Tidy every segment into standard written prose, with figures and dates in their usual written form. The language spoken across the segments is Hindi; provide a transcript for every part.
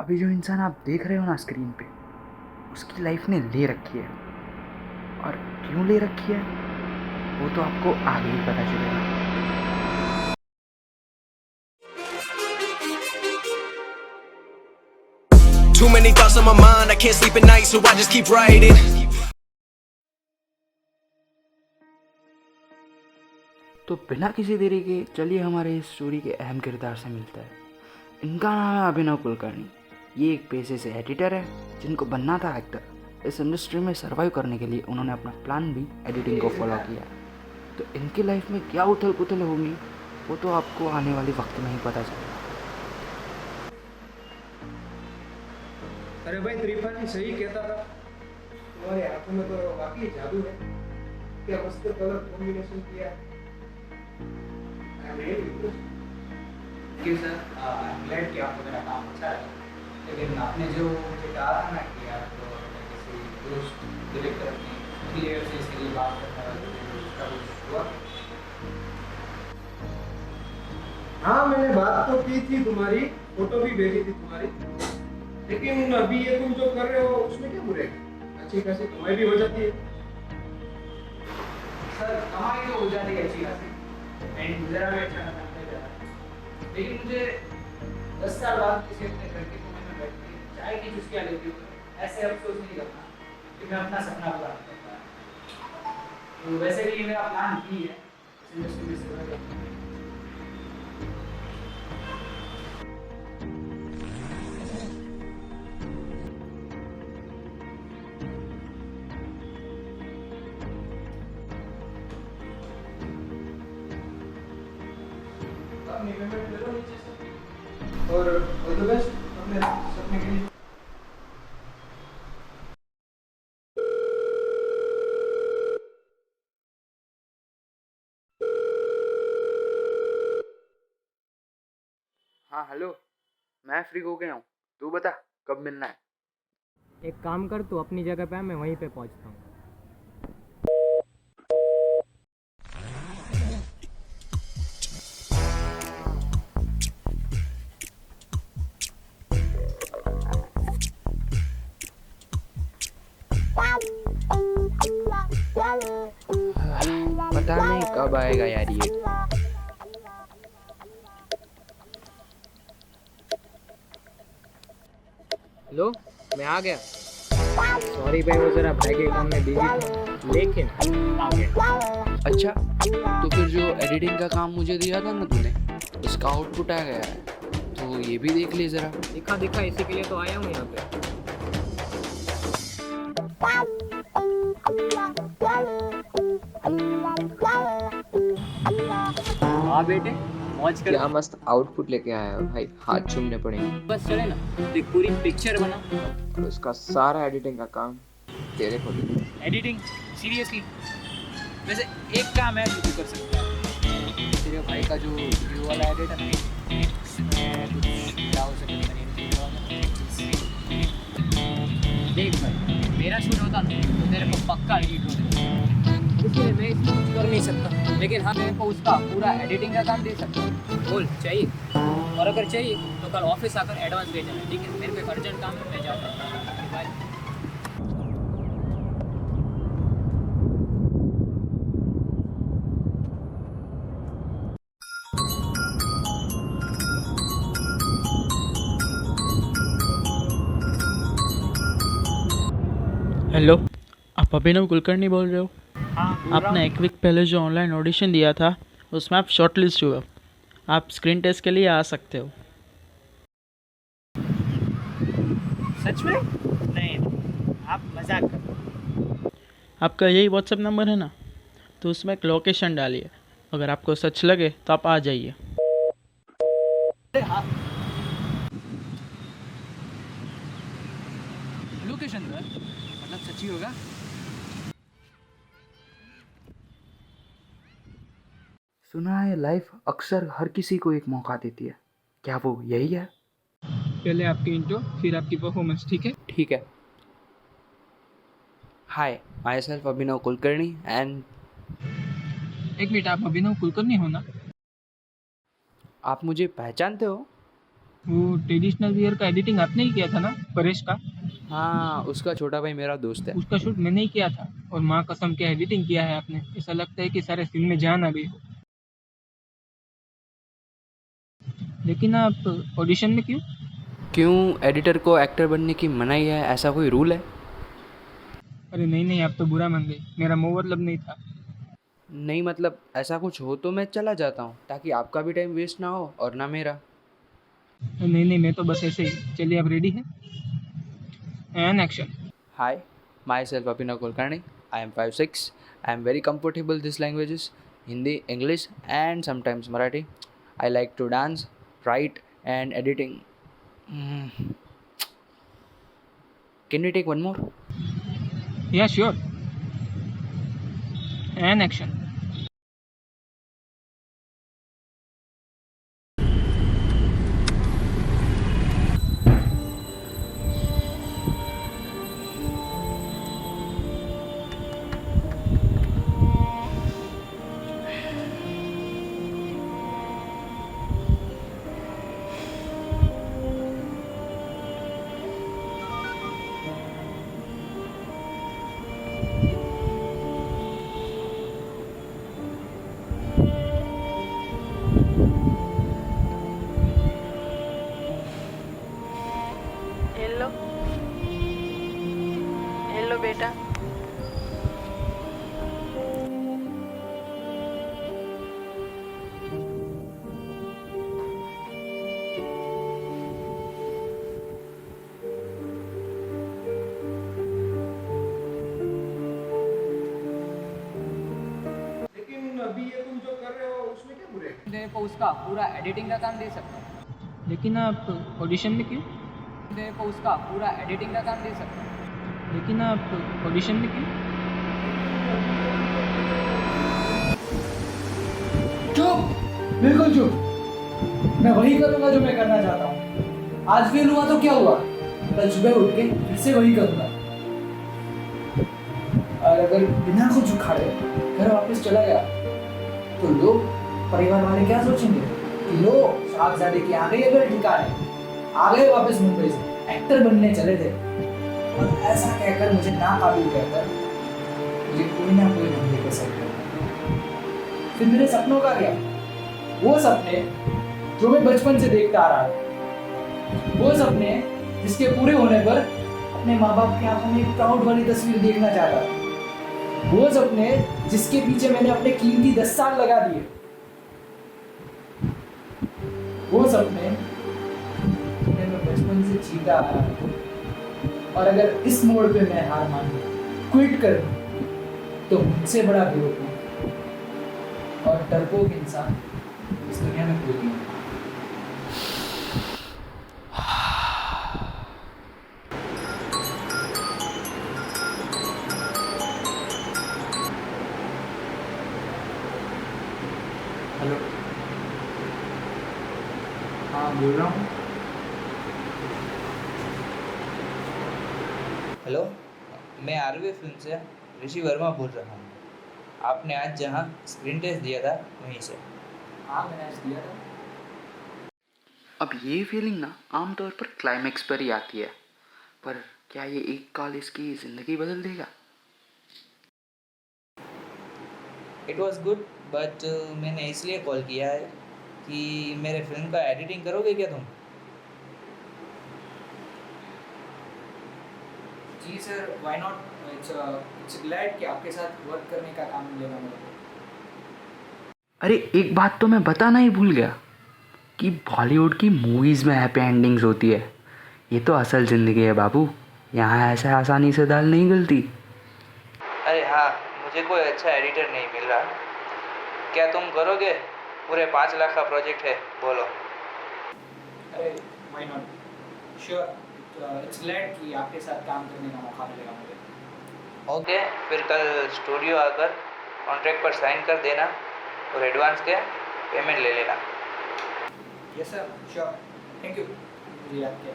अभी जो इंसान आप देख रहे हो ना स्क्रीन पे, उसकी लाइफ ने ले रखी है। और क्यों ले रखी है वो तो आपको आगे ही पता चलेगा। Too many thoughts on my mind, I can't sleep at night, so I just keep writing. तो बिना किसी देरी के चलिए हमारे इस स्टोरी के अहम किरदार से मिलता है। इनका नाम है अभिनव कुलकर्णी। ये एक पेशे से एडिटर है जिनको बनना था एक्टर। इस इंडस्ट्री में सर्वाइव करने के लिए उन्होंने अपना प्लान भी एडिटिंग को फॉलो किया। तो इनकी लाइफ में क्या उथल पुथल होंगी वो तो आपको आने वाले वक्त में ही पता चलेगा। अरे भाई त्रिपाठी सही कहता था, तुम्हारी आंखों में तो वाकई जादू है। क्या मस्त कलर कॉम्बिनेशन किया है। कि सर आई एम ग्लैड कि आपको मेरा काम अच्छा लगा, लेकिन आपने जो मुझे कहा ना कि आप किसी दोस्त डायरेक्टर अपनी क्लियर से इसके लिए बात करना है, उसका कुछ हुआ? हाँ, मैंने बात तो की थी तुम्हारी, फोटो भी भेजी थी तुम्हारी, लेकिन अभी ये तुम जो कर रहे हो उसमें क्या बुराई है? अच्छी खासी कमाई भी हो जाती है। सर कमाई तो हो जाती है अच्छी खासी, एंड गुजारा भी अच्छा खासा मिल जाता है, लेकिन मुझे 10 साल बाद किसी अपने घर के कोने में बैठ के चाय की चुस्कियाँ लेती हूँ, ऐसे अफसोस नहीं करना कि मैं अपना सपना पूरा नहीं कर पाया। तो वैसे भी मेरा प्लान भी है इस इंडस्ट्री में सेवा करना। अपनी पेमेंट ले लो नीचे से, और ऑल द बेस्ट अपने सपने के लिए। हाँ हेलो, मैं फ्री हो गया हूँ। तू बता कब मिलना है? एक काम कर, तू अपनी जगह पे है, मैं वहीं पे पहुंचता हूँ। पता नहीं कब आएगा यार ये। हेलो, मैं आ गया। सॉरी भाई, वो जरा भाई के काम में बिजी था, लेकिन आ गया। अच्छा, तो फिर जो एडिटिंग का काम मुझे दिया था ना तूने, उसका आउटपुट आ गया है, तो ये भी देख ले ज़रा। दिखा दिखा, इसी के लिए तो आया हूँ यहाँ पे। हाँ बेटे, मौज कर। क्या मस्त आउटपुट लेके आया है भाई, हाथ चूमने पड़ेंगे। बस चले ना, देख पूरी पिक्चर बना। उसका सारा एडिटिंग का काम तेरे को दे दिया। Editing seriously? वैसे एक काम है जो तू कर सकता है, तेरे भाई का जो वीडियो वाला एडिट है ना, उसमें कुछ क्या हो सके देख भाई, मेरा शूट होता ना तो तेरे को पक्का एडिट हो जाता, इसलिए मैं इसमें कुछ कर नहीं सकता, लेकिन हाँ मेरे को उसका पूरा एडिटिंग का काम दे सकता हूँ। बोल चाहिए? और अगर चाहिए तो कल ऑफिस आकर एडवांस दे जाना, ठीक है? मेरे को एक अर्जेंट काम है, मैं जाता हूँ, बाय। हेलो, आप अभिनव कुलकर्णी बोल रहे हो? हाँ, आपने एक वीक पहले जो ऑनलाइन ऑडिशन दिया था उसमें आप शॉर्ट लिस्ट हुए हो। आप स्क्रीन टेस्ट के लिए आ सकते हो। सच में? नहीं, आप मजाक कर रहे हो। आपका यही व्हाट्सएप नंबर है ना, तो उसमें एक लोकेशन डालिए। अगर आपको सच लगे तो आप आ जाइए। लोकेशन पर मतलब सच्ची होगा? सुना है लाइफ अक्सर हर किसी को एक मौका देती है, क्या वो यही है? पहले आपकी इंट्रो, फिर आपकी परफॉर्मेंस, ठीक है? ठीक है। Hi, myself Abhinav Kulkarni and एक मिनट, आप अभिनव कुलकर्णी हो ना? आप मुझे पहचानते हो? वो ट्रेडिशनल वियर का एडिटिंग आपने ही किया था ना, परेश का? हाँ, उसका छोटा भाई मेरा दोस्त है। उसका शूट मैंने ही किया था, और माँ कसम क्या एडिटिंग किया है आपने, ऐसा लगता है कि सारे फिल्म में जान आ गई हो। लेकिन आप ऑडिशन में क्यों? क्यों, एडिटर को एक्टर बनने की मनाही है, ऐसा कोई रूल है? अरे नहीं नहीं, आप तो बुरा मान गए, मेरा वो मतलब नहीं था। नहीं मतलब ऐसा कुछ हो तो मैं चला जाता हूँ, ताकि आपका भी टाइम वेस्ट ना हो और ना मेरा। नहीं नहीं, मैं तो बस ऐसे ही। चलिए, आप रेडी हैं? And action. Hi, myself Abhinav Kulkarni. I am 5'6". I am very comfortable these languages, Hindi, English, and sometimes Marathi. I like to dance, write, and editing. Hmm. Can we take one more? या sure. And action. Hello hello बेटा। लेकिन अभी ये तुम जो कर रहे हो उसमें क्या बुराई है? तेरे को उसका पूरा एडिटिंग का काम दे सकता हूँ। लेकिन आप ऑडिशन में क्यों? तेरे को उसका पूरा एडिटिंग का काम दे सकता हूँ। लेकिन आप ऑडिशन में क्यों? चुप, बिल्कुल चुप। मैं वही करूंगा जो मैं करना चाहता हूँ। आज फेल हुआ तो क्या हुआ, कल सुबह उठ के फिर से वही करूंगा। और अगर बिना कुछ उखाड़े घर वापस चला गया तो लोग, परिवार वाले क्या सोचेंगे कि लो साहबजादे की आ गई अगर ठिकाने, आ गए वापस मुंबई से, एक्टर बनने चले थे। और ऐसा कहकर मुझे नाकाबिल कहकर मुझे कोई ना कोई धंधे कर सकता है। फिर मेरे सपनों का क्या? वो सपने जो मैं बचपन से देखता आ रहा हूँ, वो सपने जिसके पूरे होने पर अपने माँ बाप की आंखों में एक प्राउड वाली तस्वीर देखना चाहता था, वो सपने जिसके पीछे मैंने अपने कीमती 10 साल लगा दिए, वो सपने जिन्हें मैं बचपन से जीता आ रहा हूँ। और अगर इस मोड़ पे मैं हार मान लूं, क्विट कर दूं, तो मुझसे बड़ा बेवकूफ और डरपोक इंसान इस दुनिया में कोई नहीं है। हेलो, हाँ बोल रहा हूँ। हेलो, मैं आरवी फिल्म से ऋषि वर्मा बोल रहा हूँ। आपने आज जहाँ स्क्रीन टेस्ट दिया था वहीं से। हाँ, मैंने आज दिया था। अब ये फीलिंग ना आमतौर पर क्लाइमेक्स पर ही आती है, पर क्या ये एक कॉल इसकी ज़िंदगी बदल देगा? इट वॉज गुड, बट मैंने इसलिए कॉल किया है कि मेरे फिल्म का एडिटिंग करोगे क्या तुम? जी sir, why not. It's glad कि आपके साथ वर्क करने का काम मिलेगा मेरे को। अरे एक बात तो मैं बताना ही भूल गया कि बॉलीवुड की मूवीज़ में हैप्पी एंडिंग्स होती है। ये तो असल ज़िंदगी है बाबू, यहाँ ऐसे आसानी से दाल नहीं गलती। अरे हाँ, मुझे कोई अच्छा एडिटर नहीं मिल रहा। क्या तुम करोगे? पूरे 5 लाख का प्रोजेक्ट है, बोलो। अरे why not, sure. It's glad कि आपके साथ काम करने का मौका मिलेगा मुझे। ओके, फिर कल स्टूडियो आकर कॉन्ट्रैक्ट पर साइन कर देना और एडवांस के पेमेंट ले लेना। Yes sir, sure. Thank you मुझे याद किया।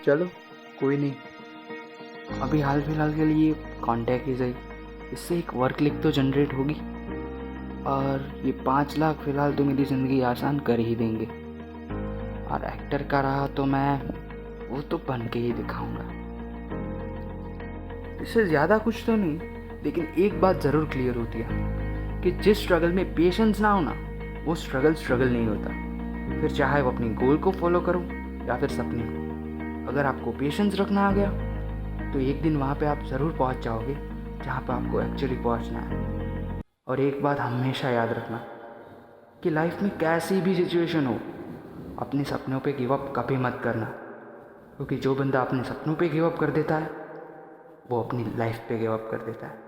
चलो कोई नहीं, अभी हाल फिलहाल के लिए कांटेक्ट ही सही, इससे एक वर्क लिंक तो जनरेट होगी और ये 5 लाख फिलहाल तो मेरी ज़िंदगी आसान कर ही देंगे। और एक्टर का रहा तो मैं वो तो बन के ही दिखाऊंगा। इससे ज़्यादा कुछ तो नहीं, लेकिन एक बात ज़रूर क्लियर होती है कि जिस स्ट्रगल में पेशेंस ना हो ना, वो स्ट्रगल नहीं होता। फिर चाहे वो अपनी गोल को फॉलो करो या फिर सपने को, अगर आपको पेशेंस रखना आ गया तो एक दिन वहाँ पे आप ज़रूर पहुँच जाओगे जहाँ पे आपको एक्चुअली पहुँचना है। और एक बात हमेशा याद रखना कि लाइफ में कैसी भी सिचुएशन हो, अपने सपनों पे गिव अप कभी मत करना, क्योंकि जो बंदा अपने सपनों पे गिव अप कर देता है वो अपनी लाइफ पे गिव अप कर देता है।